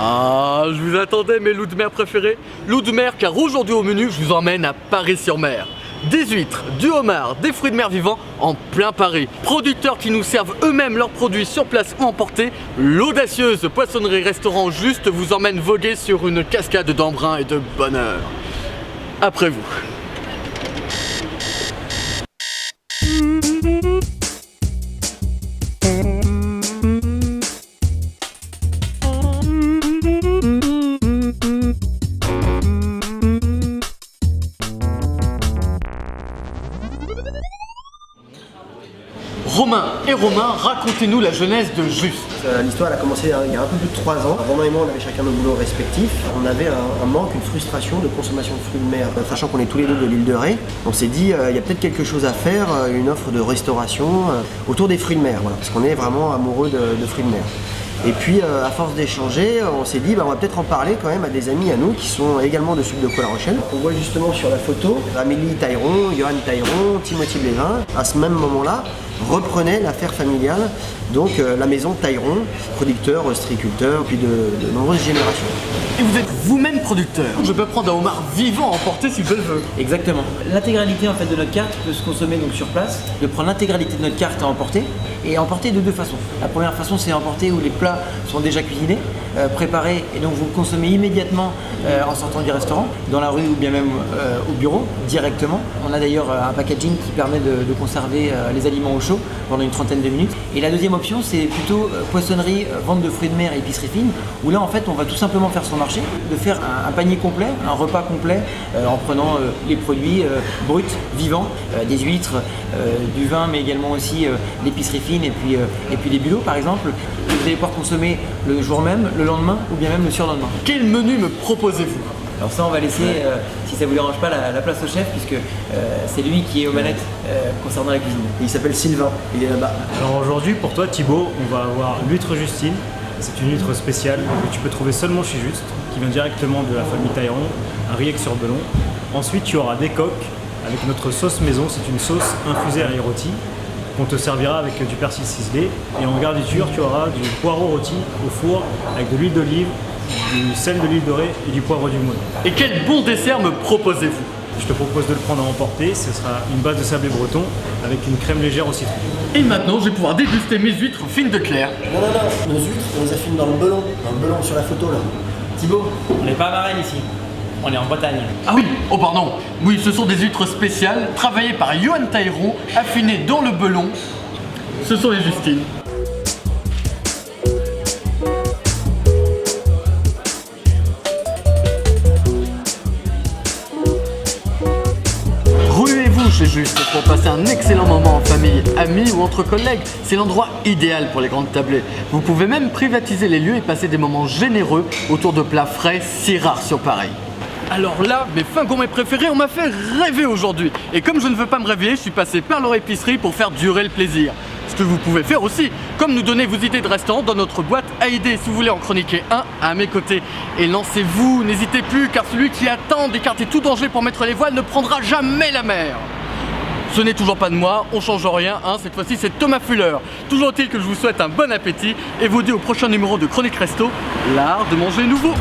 Ah, je vous attendais mes loups de mer préférés. Loups de mer car aujourd'hui au menu, je vous emmène à Paris-sur-Mer. Des huîtres, du homard, des fruits de mer vivants en plein Paris. Producteurs qui nous servent eux-mêmes leurs produits sur place ou emportés. L'audacieuse poissonnerie restaurant Juste vous emmène voguer sur une cascade d'embrun et de bonheur. Après vous. Romain et Romain, racontez-nous la genèse de Juste. L'histoire a commencé il y a un peu plus de 3 ans. Romain et moi, on avait chacun nos boulots respectifs. On avait un manque, une frustration de consommation de fruits de mer. Sachant qu'on est tous les deux de l'île de Ré, on s'est dit il y a peut-être quelque chose à faire, une offre de restauration autour des fruits de mer. Voilà, parce qu'on est vraiment amoureux de fruits de mer. Et puis à force d'échanger, on s'est dit on va peut-être en parler quand même à des amis à nous qui sont également de sud de La Rochelle. On voit justement sur la photo Amélie Tailleron, Johan Tailleron, Timothy Blévin, à ce même moment-là, reprenaient l'affaire familiale, donc la maison Tailleron, producteur, ostréiculteur, puis de nombreuses générations. Et vous êtes vous-même producteur. Je peux prendre un homard vivant à emporter si je le veux. Exactement. L'intégralité en fait de notre carte peut se consommer donc sur place, de prendre l'intégralité de notre carte à emporter et emporter de deux façons. La première façon c'est emporter où les plats sont déjà cuisinés, préparés et donc vous le consommez immédiatement en sortant du restaurant, dans la rue ou bien même au bureau directement. On a d'ailleurs un packaging qui permet de conserver les aliments au chaud pendant une trentaine de minutes. Et la deuxième option c'est plutôt poissonnerie, vente de fruits de mer et épicerie fine, où là en fait on va tout simplement faire son marché, de faire un panier complet, un repas complet en prenant les produits bruts, vivants, des huîtres, du vin mais également aussi l'épicerie fine et puis les bulots par exemple. Vous allez pouvoir consommer le jour même, le lendemain ou bien même le surlendemain. Quel menu me proposez-vous? Alors ça on va laisser, si ça vous dérange pas, la place au chef puisque c'est lui qui est aux manettes concernant la cuisine. Il s'appelle Sylvain, il est là-bas. Alors aujourd'hui pour toi Thibaut, on va avoir l'huître Justine. C'est une huître spéciale que tu peux trouver seulement chez Juste, qui vient directement de la famille Tailleron, un Riec-sur-Belon. Ensuite tu auras des coques avec notre sauce maison, c'est une sauce infusée à riz rôti qu'on te servira avec du persil ciselé. Et en garniture tu auras du poireau rôti au four avec de l'huile d'olive, du sel de l'île de Ré et du poivre du Moulin. Et quel bon dessert me proposez-vous? Je te propose de le prendre à emporter, ce sera une base de sablé breton avec une crème légère au citron. Et maintenant je vais pouvoir déguster mes huîtres fines de Claire. Non, nos huîtres, on les affine dans le belon sur la photo là. Thibaut, on n'est pas à Varennes ici, on est en Bretagne. Ah oui, oh pardon. Oui, ce sont des huîtres spéciales, travaillées par Johan Tailleron, affinées dans le belon. Ce sont les Justines. Ruez-vous chez Juste pour passer un excellent moment en famille, amis ou entre collègues. C'est l'endroit idéal pour les grandes tablées. Vous pouvez même privatiser les lieux et passer des moments généreux autour de plats frais si rares sur Paris. Alors là, mes fins gourmets préférés, on m'a fait rêver aujourd'hui. Et comme je ne veux pas me réveiller, je suis passé par leur épicerie pour faire durer le plaisir. Ce que vous pouvez faire aussi, comme nous donner vos idées de restaurants dans notre boîte à idées. Si vous voulez en chroniquer un, à mes côtés. Et lancez-vous, n'hésitez plus, car celui qui attend d'écarter tout danger pour mettre les voiles ne prendra jamais la mer. Ce n'est toujours pas de moi, on change rien, hein. Cette fois-ci c'est Thomas Fuller. Toujours est-il que je vous souhaite un bon appétit et vous dis au prochain numéro de Chronique Resto, l'art de manger nouveau.